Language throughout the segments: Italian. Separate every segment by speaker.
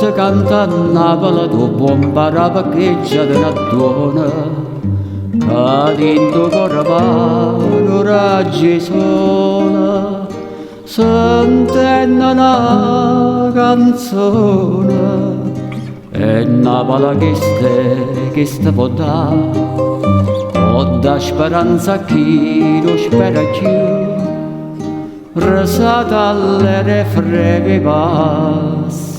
Speaker 1: se canta Napoli tu buon parava che già te ne tuona che dentro cuore va un raggi sola sentendo una canzone e Napoli che sta può dare ho da speranza a chi lo spera più resata alle freghe passione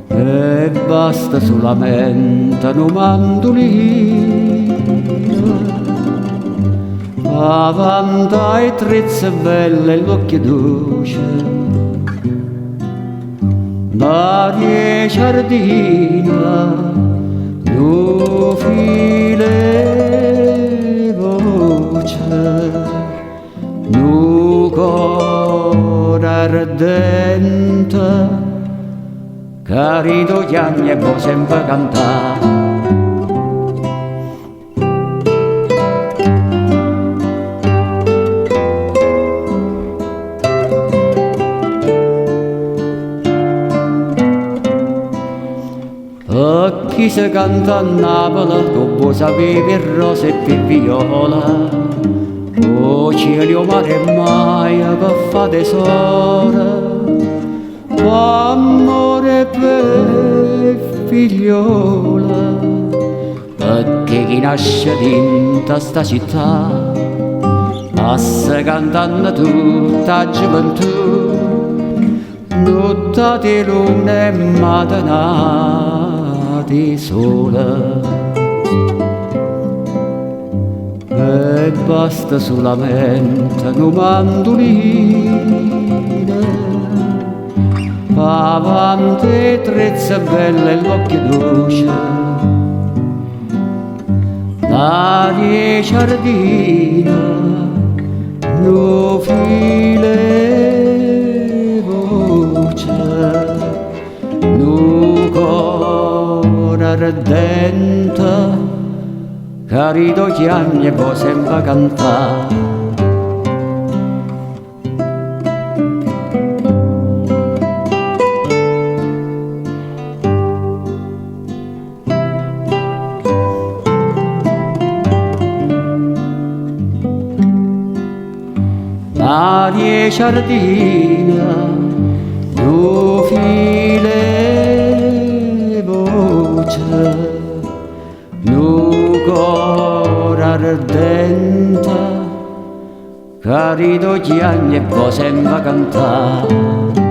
Speaker 1: e basta solamente un mandolino avanti ai trizze belle l'occhio dolce Maria Giardina no file voce no cuore ardente carito gli anni e può sempre cantare e chi se canta a Napoli tu puoi sapere rosa e per viola o cielo mare e mai per fa tesoro amore per figliola perché chi nasce dentro sta città passa cantando tutta gioventù notte di luna e mattinate sola e basta solamente un mandolino avanti trezza bella e l'occhio dolce Maria Giardina no file voce no cuore ardente carito gli anni e può sempre cantare Maria Giardina no file voce no cuore ardente carito gli anni e può sempre cantare